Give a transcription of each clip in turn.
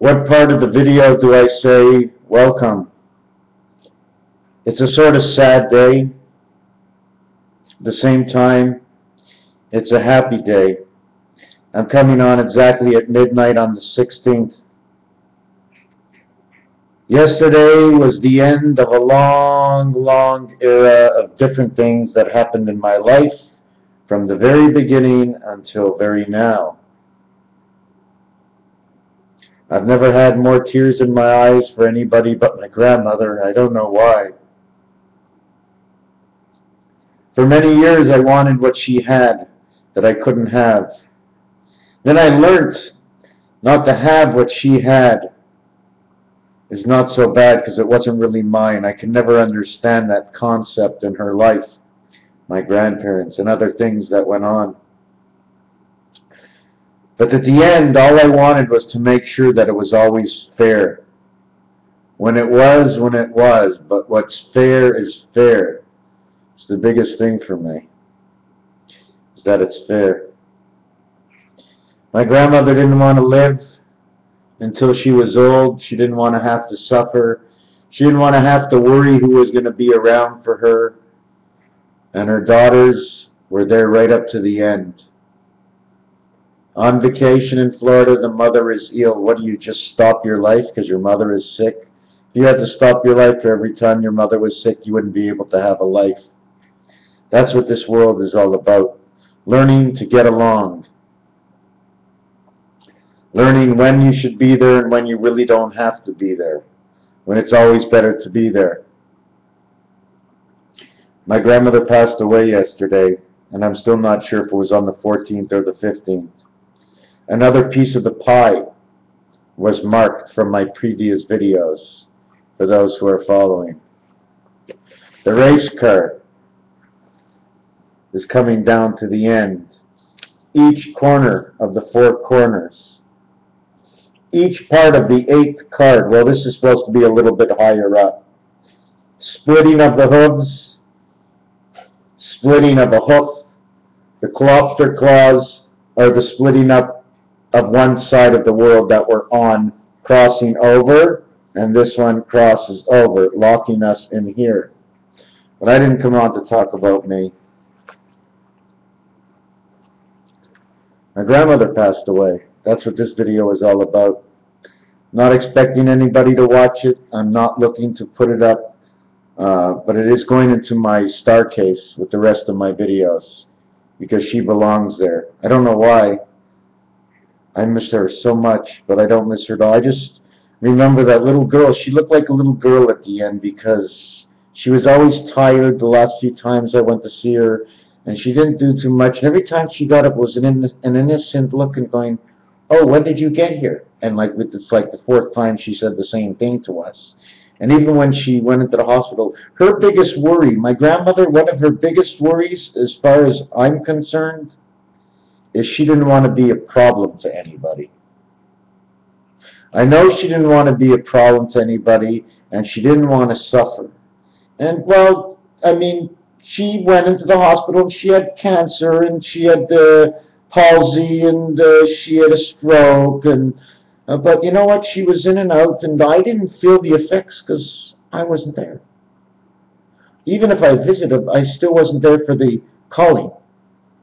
What part of the video do I say welcome? It's a sort of sad day. At the same time, it's a happy day. I'm coming on exactly at midnight on the 16th. Yesterday was the end of a long era of different things that happened in my life from the very beginning until very now. I've never had more tears in my eyes for anybody but my grandmother. I don't know why. For many years I wanted what she had that I couldn't have. Then I learned not to have what she had is not so bad because it wasn't really mine. I can never understand that concept in her life, my grandparents, and other things that went on. But at the end, all I wanted was to make sure that it was always fair. When it was, but what's fair is fair. It's the biggest thing for me, is that it's fair. My grandmother didn't want to live until she was old. She didn't want to have to suffer. She didn't want to have to worry who was going to be around for her. And her daughters were there right up to the end. On vacation in Florida, the mother is ill. What do you just stop your life because your mother is sick? If you had to stop your life for every time your mother was sick, you wouldn't be able to have a life. That's what this world is all about. Learning to get along. Learning when you should be there and when you really don't have to be there. When it's always better to be there. My grandmother passed away yesterday, and I'm still not sure if it was on the 14th or the 15th. Another piece of the pie was marked from my previous videos, for those who are following. The race car is coming down to the end. Each corner of the 4 corners. Each part of the 8th card, well, this is supposed to be a little bit higher up. Splitting of the hooves, splitting of a hoof, the lobster claws, or the splitting up of one side of the world that we're on, crossing over, and this one crosses over, locking us in here. But I didn't come on to talk about me. My grandmother passed away. That's what this video is all about. Not expecting anybody to watch it. I'm not looking to put it up. But it is going into my star case with the rest of my videos. Because she belongs there. I don't know why. I miss her so much, but I don't miss her at all. I just remember that little girl. She looked like a little girl at the end because she was always tired the last few times I went to see her. And she didn't do too much. And every time she got up, it was an innocent look and going, "Oh, when did you get here?" And it's like the 4th time she said the same thing to us. And even when she went into the hospital, her biggest worry, my grandmother, one of her biggest worries, as far as I'm concerned, is she didn't want to be a problem to anybody. I know she didn't want to be a problem to anybody, and she didn't want to suffer. And, well, I mean, she went into the hospital and she had cancer and she had palsy and she had a stroke and but you know what, she was in and out and I didn't feel the effects because I wasn't there. Even if I visited, I still wasn't there for the calling.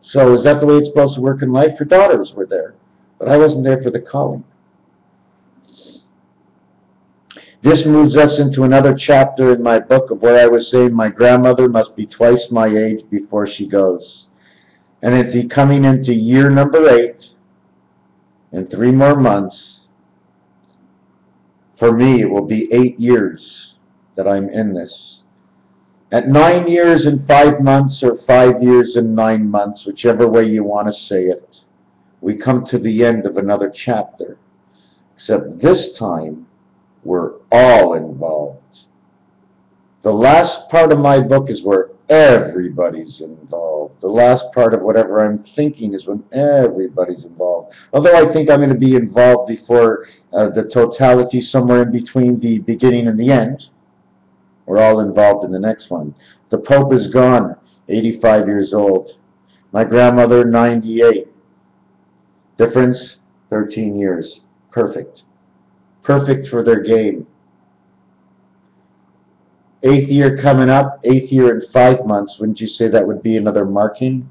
So is that the way it's supposed to work in life? Her daughters were there, but I wasn't there for the calling. This moves us into another chapter in my book of where I was saying my grandmother must be twice my age before she goes. And it's coming into year number 8 in 3 more months. For me, it will be 8 years that I'm in this. At 9 years and 5 months or 5 years and 9 months, whichever way you want to say it, we come to the end of another chapter. Except this time, we're all involved. The last part of my book is where everybody's involved. The last part of whatever I'm thinking is when everybody's involved. Although I think I'm going to be involved before the totality, somewhere in between the beginning and the end. We're all involved in the next one. The Pope is gone, 85 years old. My grandmother, 98. Difference, 13 years. Perfect. perfect for their game. 8th year coming up, 8th year in 5 months. Wouldn't you say that would be another marking?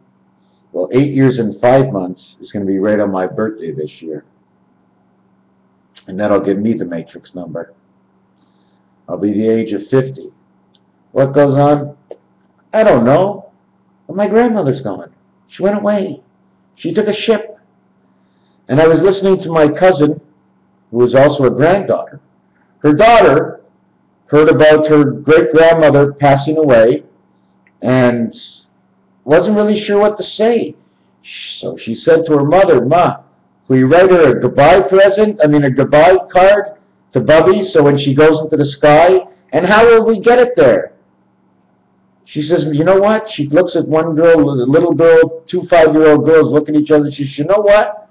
Well, 8 years and 5 months is going to be right on my birthday this year. And that'll give me the matrix number. I'll be the age of 50. What goes on? I don't know. But my grandmother's gone. She went away. She took a ship. And I was listening to my cousin, who was also a granddaughter. Her daughter heard about her great-grandmother passing away and wasn't really sure what to say. So she said to her mother, "Ma, will you write her a goodbye a goodbye card to Bubbies so when she goes into the sky? And how will we get it there?" She says, "You know what?" She looks at one girl, a little girl, 2 5-year-old girls looking at each other. She says, "You know what?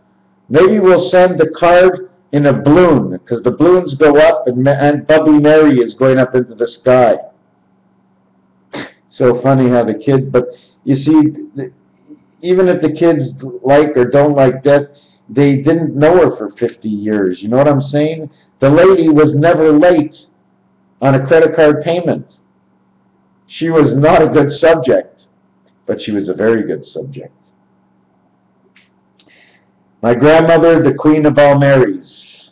Maybe we'll send the card in a balloon, because the balloons go up and Bubby Mary is going up into the sky." So funny how the kids, but you see, even if the kids like or don't like death, they didn't know her for 50 years. You know what I'm saying? The lady was never late on a credit card payment. She was not a good subject, but she was a very good subject. My grandmother, the Queen of all Marys.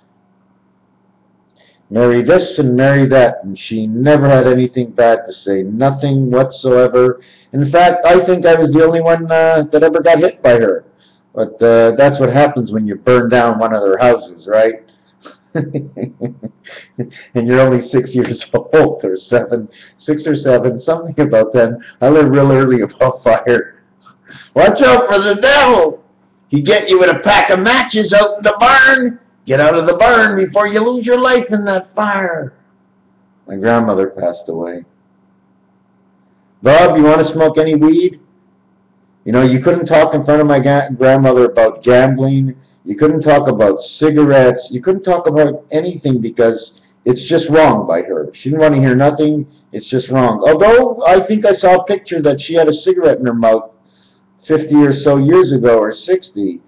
Marry this and marry that, and she never had anything bad to say, nothing whatsoever. In fact, I think I was the only one that ever got hit by her. But that's what happens when you burn down one of their houses, right? And you're only 6 years old, or 7, 6 or 7, something about that. I learned real early about fire. Watch out for the devil! He get you with a pack of matches out in the barn. Get out of the barn before you lose your life in that fire. My grandmother passed away. Bob, you want to smoke any weed? You know, you couldn't talk in front of my grandmother about gambling. You couldn't talk about cigarettes. You couldn't talk about anything because it's just wrong by her. She didn't want to hear nothing. It's just wrong. Although I think I saw a picture that she had a cigarette in her mouth 50 or so years ago, or 60.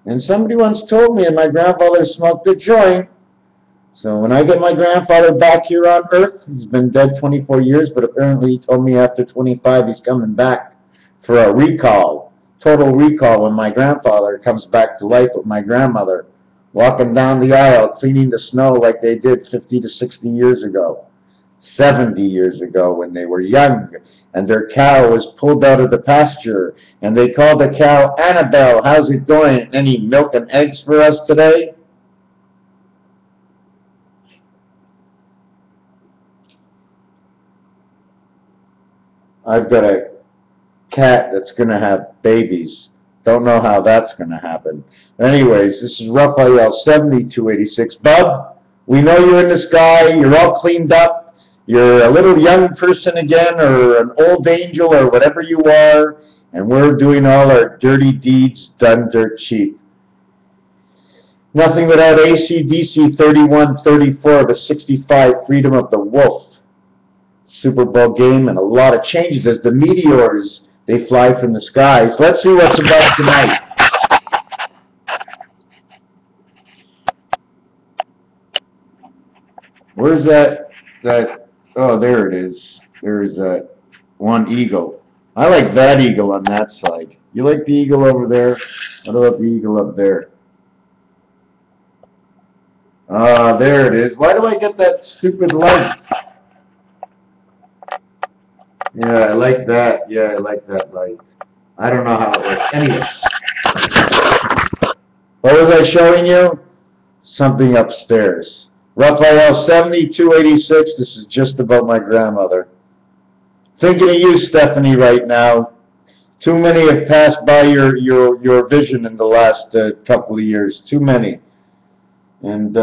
And somebody once told me that my grandfather smoked a joint. So when I get my grandfather back here on Earth, he's been dead 24 years, but apparently he told me after 25 he's coming back for a recall. Total recall when my grandfather comes back to life with my grandmother, walking down the aisle, cleaning the snow like they did 50 to 60 years ago. 70 years ago when they were young, and their cow was pulled out of the pasture, and they called the cow, "Annabelle, how's it going? Any milk and eggs for us today?" I've got a cat that's going to have babies. Don't know how that's going to happen. Anyways, this is Raphael 7286. Bub, we know you're in the sky. You're all cleaned up. You're a little young person again, or an old angel, or whatever you are, and we're doing all our dirty deeds done dirt cheap. Nothing without AC/DC 3134 of a 65 Freedom of the Wolf Super Bowl game, and a lot of changes as the meteors, they fly from the skies. Let's see what's about tonight. Where's that? Oh, there it is. There's that one eagle. I like that eagle on that side. You like the eagle over there? What about the eagle up there? Ah, there it is. Why do I get that stupid light? Yeah, I like that. Yeah, I like that light. I don't know how it works. Anyway. What was I showing you? Something upstairs. Raphael 7286, this is just about my grandmother. Thinking of you, Stephanie, right now. Too many have passed by your vision in the last couple of years. Too many. And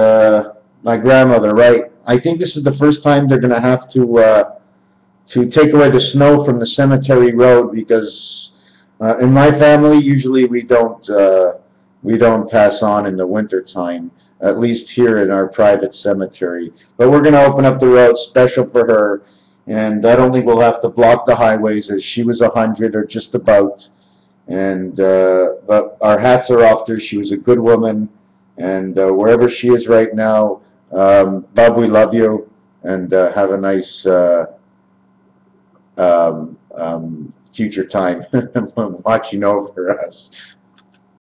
my grandmother, right? I think this is the first time they're going to have to take away the snow from the cemetery road, because in my family, usually we don't pass on in the winter time. At least here in our private cemetery. But we're going to open up the road special for her, and I don't think we'll have to block the highways, as she was 100 or just about. And but our hats are off to her. She was a good woman, and wherever she is right now, Bub, we love you, and have a nice future time watching over us.